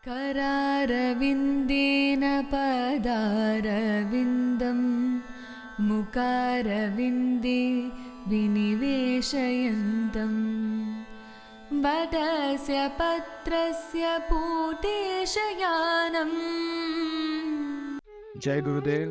करारविन्देन पदारविन्दं मुकारविन्दे विनिवेशयन्तं वटस्य पत्रस्य पूतेशयानम्। जय गुरुदेव।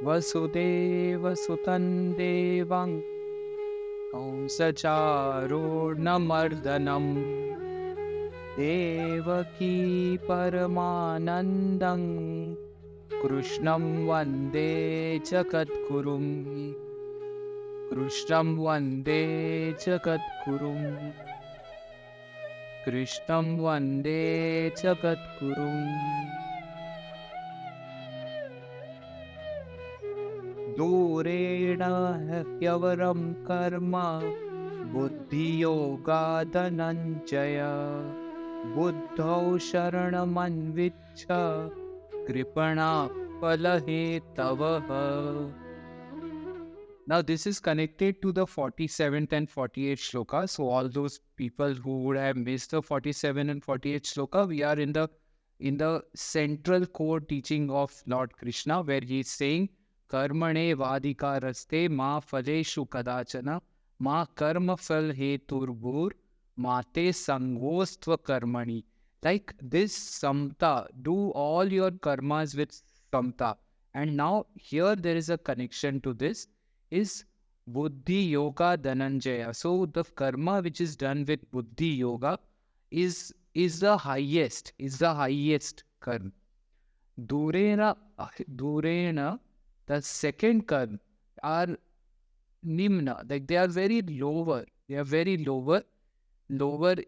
वसुदेव सुतं देवं कंसचारूर्णमर्दनं देवकी परमानन्दं कृष्णं वन्दे जगद्गुरुं। कृष्णं वन्दे जगद्गुरुं। कृष्णं वन्दे जगद्गुरुं। दूरेण ह्यवरं कर्म बुद्धियोगादनञ्जय बुद्धौ शरणमन्विच्छ कृपणा फलहेतवः। Now this is connected to the 47th and 48th shloka. So all those people who would have missed the 47 and 48th shloka, we are in the central core teaching of Lord Krishna, where he is saying कर्मणे वादिकारस्ते मा फलेषु कदाचन मा कर्म फल हेतुर्भूर माते संगोस्त्व कर्मणि. Like this samta, do all your karmas with samta. And now here there is a connection to this, is buddhi yoga dhananjaya. So the karma which is done with buddhi yoga is the highest karma. Durena the second karma are nimna, like they are very lower. They are very lower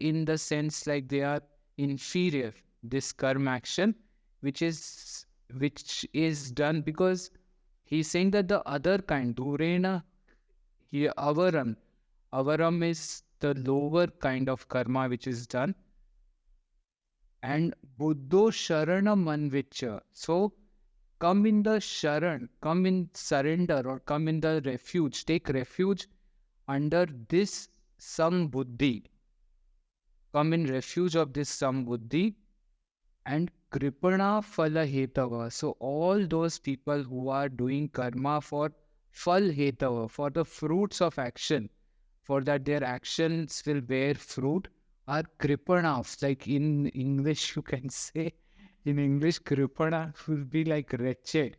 in the sense like they are inferior. This karma action, which is done because he's saying that the other kind, durena, here avaram is the lower kind of karma which is done, and buddho sharanam manvicha. So come in the sharan, come in surrender, or come in the refuge, take refuge under this sambuddhi. Come in refuge of this sambuddhi and kripana phala hetava. So all those people who are doing karma for phal hetava, for the fruits of action, for that their actions will bear fruit, are kripanas. Like in English you can say, in English, kripana will be like wretched.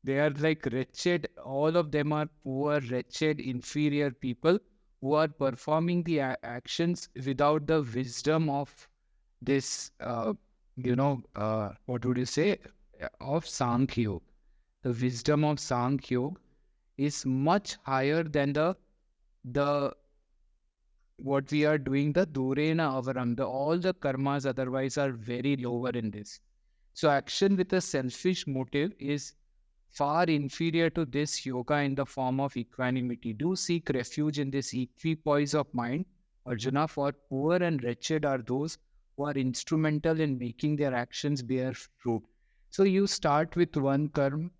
They are like wretched. All of them are poor, wretched, inferior people who are performing the actions without the wisdom of this, what would you say, of Sankhya Yoga. The wisdom of Sankhya Yoga is much higher than the what we are doing, the durena avaram. All the karmas otherwise are very lower in this. So action with a selfish motive is far inferior to this yoga in the form of equanimity. Do seek refuge in this equipoise of mind, Arjuna, for poor and wretched are those who are instrumental in making their actions bear fruit. So you start with one karma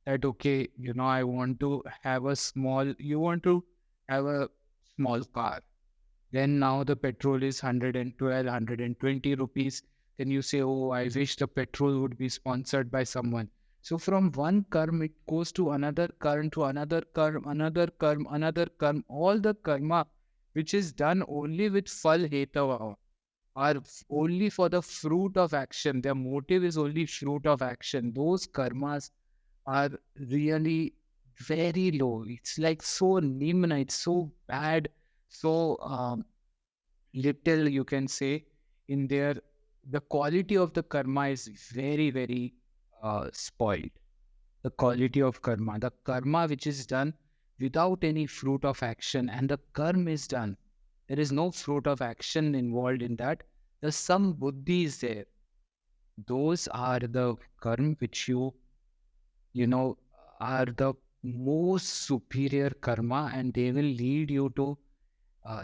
that, okay, I want to have a small car. Then now the petrol is 112, 120 rupees. Then you say, oh, I wish the petrol would be sponsored by someone. So from one karma, it goes to another karma, to another karma, another karma, another karma. All the karma which is done only with phal hetava, are only for the fruit of action. Their motive is only fruit of action. Those karmas are really very low. It's like so nimna, it's so bad, so little, you can say, in their, the quality of the karma is very, very spoiled. The quality of karma, the karma which is done without any fruit of action, and the karma is done, there is no fruit of action involved in that. There's some buddhi is there. Those are the karma which are the most superior karma, and they will lead you to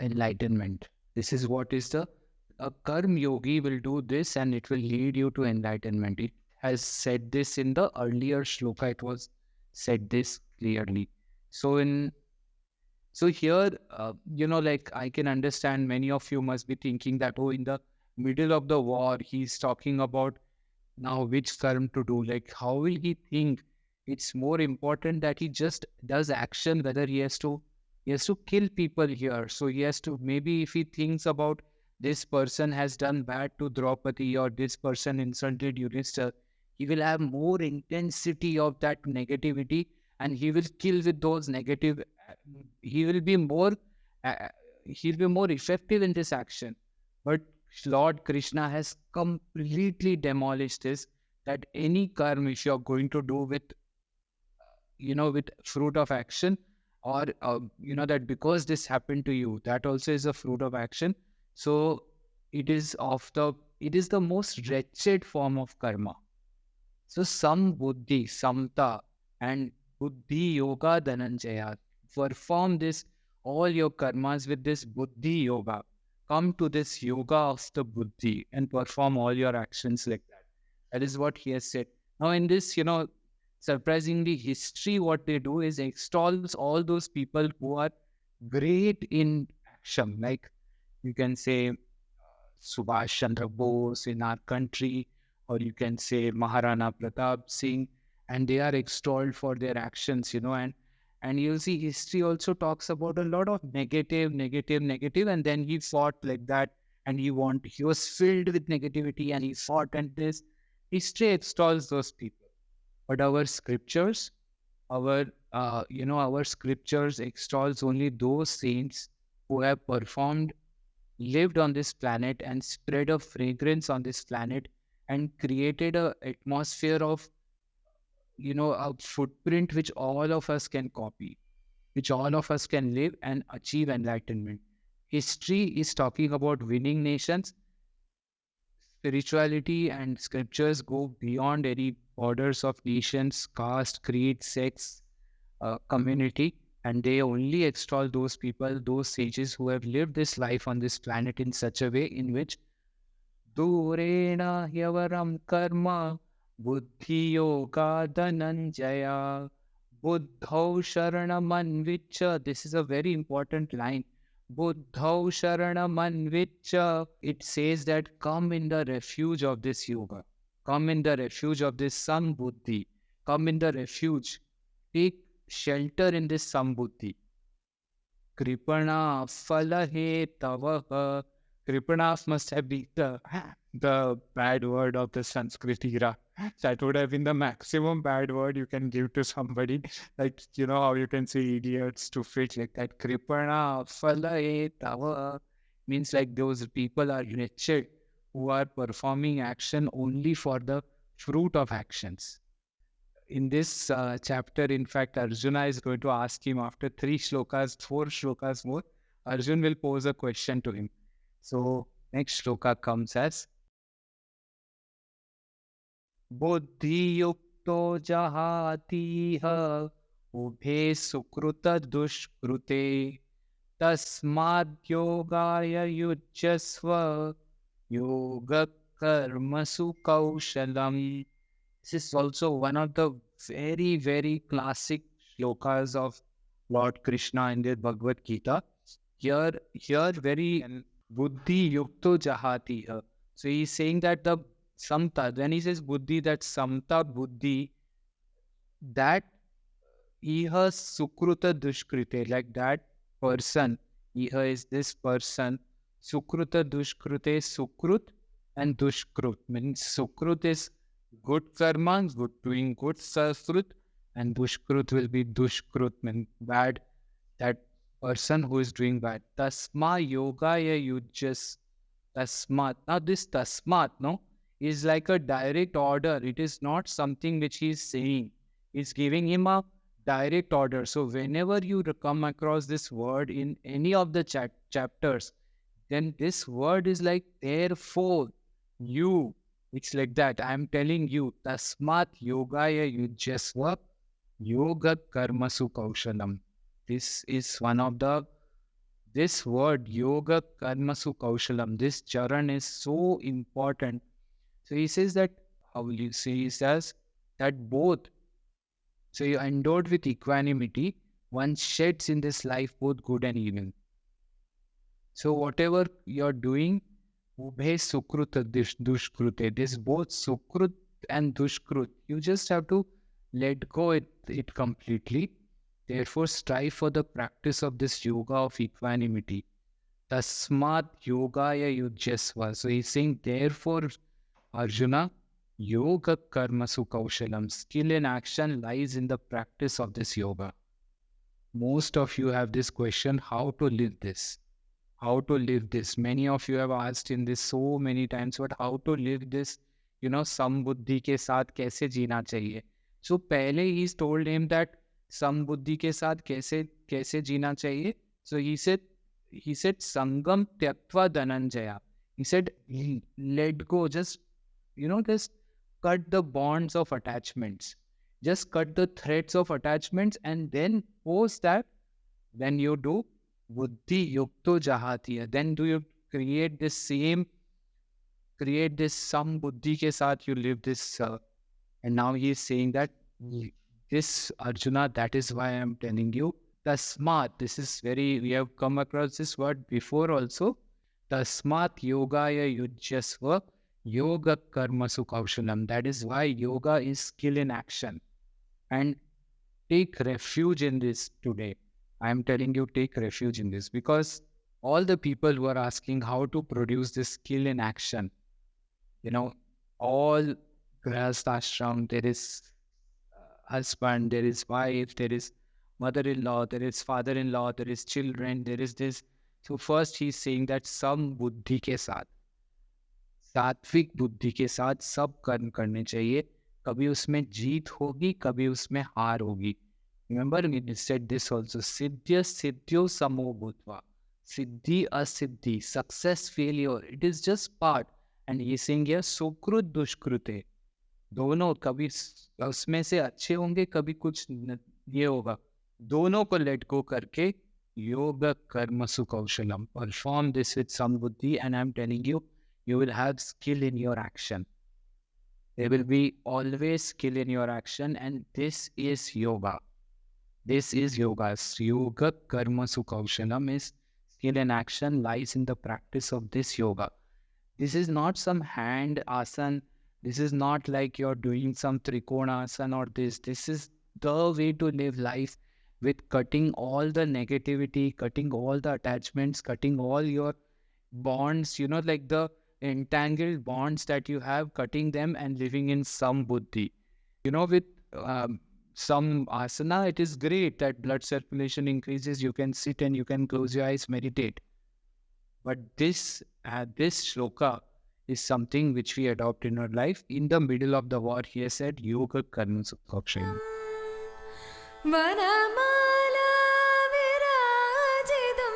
enlightenment. This is what is the karma yogi will do this, and it will lead you to enlightenment. It has said this in the earlier shloka. It was said this clearly. So here, like I can understand many of you must be thinking that, oh, in the middle of the war, he's talking about now which karma to do. Like, how will he think? It's more important that he just does action, whether he has to kill people here. So he has to, maybe if he thinks about this person has done bad to Draupadi or this person insulted Yudhishthira, he will have more intensity of that negativity, and he will kill with those negative. He will be more. Uh, he'll be more effective in this action. But Lord Krishna has completely demolished this. That any karma, if you're going to do with, with fruit of action, or that because this happened to you, that also is a fruit of action. So it is the most wretched form of karma. So some buddhi, samta, and buddhi yoga dhananjaya. Perform this, all your karmas with this buddhi yoga. Come to this yoga of the buddhi and perform all your actions like that. That is what he has said. Now in this, surprisingly, history, what they do is extols all those people who are great in action. Like you can say Subhash Chandra Bose in our country, or you can say Maharana Pratap Singh, and they are extolled for their actions, and you'll see history also talks about a lot of negative, negative, negative, and then he fought like that, and he was filled with negativity, and he fought, and this history extols those people. But our scriptures, our scriptures extols only those saints who have performed, lived on this planet and spread a fragrance on this planet and created a atmosphere of, a footprint which all of us can copy, which all of us can live and achieve enlightenment. History is talking about winning nations. Spirituality and scriptures go beyond any borders of nations, caste, creed, sex, community, and they only extol those people, those sages who have lived this life on this planet in such a way in which Durena Yavaram Karma Buddhi Yoga Dhananjaya Buddhau Sharanaman Vicha. This is a very important line. Buddhau Sharanaman Vicha. It says that come in the refuge of this yoga. Come in the refuge of this Sambuddhi. Come in the refuge. Take shelter in this Sambuddhi. Kripana Falahe Tavaha. Kripanas must have been the bad word of the Sanskrit era. That would have been the maximum bad word you can give to somebody. Like, how you can say idiots to fit like that. Kripana Falahe Tava means like those people are wretched who are performing action only for the fruit of actions. In this chapter, in fact, Arjuna is going to ask him after 4 shlokas more, Arjun will pose a question to him. So, next shloka comes as Buddhi yukto jahatiha ubhe sukruta dushkrute tasmad yogaya yujjasva yoga karmasu kaushalam. This is also one of the very, very classic shlokas of Lord Krishna in the Bhagavad Gita. Here very buddhi yukto jahati. So he's saying that the samta, when he says buddhi, that samta buddhi, that iha sukruta dushkrite, like that person, iha is this person, sukruta dushkrite, sukrut and dushkrut. Means sukrut is good karma, doing good sukrut, and dushkrut will be dushkrut, means bad, that person who is doing bad. Tasma yogaya yujjas tasmat. Now this tasmat, no, is like a direct order. It is not something which he is saying. He's giving him a direct order. So whenever you come across this word in any of the chapters, then this word is like therefore, you. It's like that. I'm telling you, tasmat yogaya yujjasva yoga karmasu kaushalam. This is one of this word, yoga karmasu kaushalam. This charan is so important. So he says that, how will you say? He says that both, so you're endowed with equanimity, one sheds in this life both good and evil. So whatever you're doing, Ubhe sukrut dushkrute. This both sukrut and dushkrut. You just have to let go it completely. Therefore, strive for the practice of this yoga of equanimity. Tasmat yogaya yujyasva. So he's saying, therefore, Arjuna, yoga karmasu kaushalam. Skill in action lies in the practice of this yoga. Most of you have this question, how to live this? How to live this? Many of you have asked in this so many times, but how to live this, sambuddhi ke saath kaise jeena chahiye? So pehle he's told him that sambuddhi ke saath kaise jeena chahiye. So he said sangam tyaktva dhananjaya. He said, let go, just cut the bonds of attachments. Just cut the threads of attachments, and then post that, when you do buddhi yukto jahatiya, then do you create this some buddhi ke saath you live this. And now he is saying that this Arjuna, that is why I am telling you, tasmat, we have come across this word before also. Tasmat yogaya yujyasva yoga karmasu kaushalam. That is why yoga is skill in action. And take refuge in this today. I am telling you, take refuge in this, because all the people who are asking how to produce this skill in action, all grahast ashram, there is husband, there is wife, there is mother-in-law, there is father-in-law, there is children, there is this. So first he's saying that some buddhi ke saath, सात्विक बुद्धि के साथ सब कर्म करने चाहिए. कभी उसमें जीत होगी, कभी उसमें हार होगी. Remember we said this also. Siddhya siddhyo samo bhutva. Siddhi asiddhi, success, failure, it is just part. And he is saying here, sukrut dushkrute. दोनों, कभी उसमें से अच्छे होंगे, कभी कुछ ये होगा. दोनों को let go करके yoga karmasu kaushalam. Perform this with some buddhi, and I am telling you, you will have skill in your action. There will be always skill in your action, and this is yoga. This is yoga. Yoga karmasu kaushalam is skill in action lies in the practice of this yoga. This is not some hand asana. This is not like you're doing some trikona asana or this. This is the way to live life, with cutting all the negativity, cutting all the attachments, cutting all your bonds, like the entangled bonds that you have, cutting them and living in some buddhi. With some asana, it is great that blood circulation increases. You can sit and you can close your eyes, meditate. But this shloka is something which we adopt in our life. In the middle of the war, he has said, yoga karma sukhakshayi. Vanamala virajidam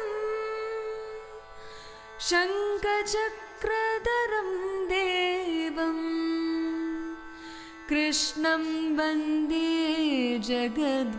Shankachakradharam devam Krishnam vande Jagad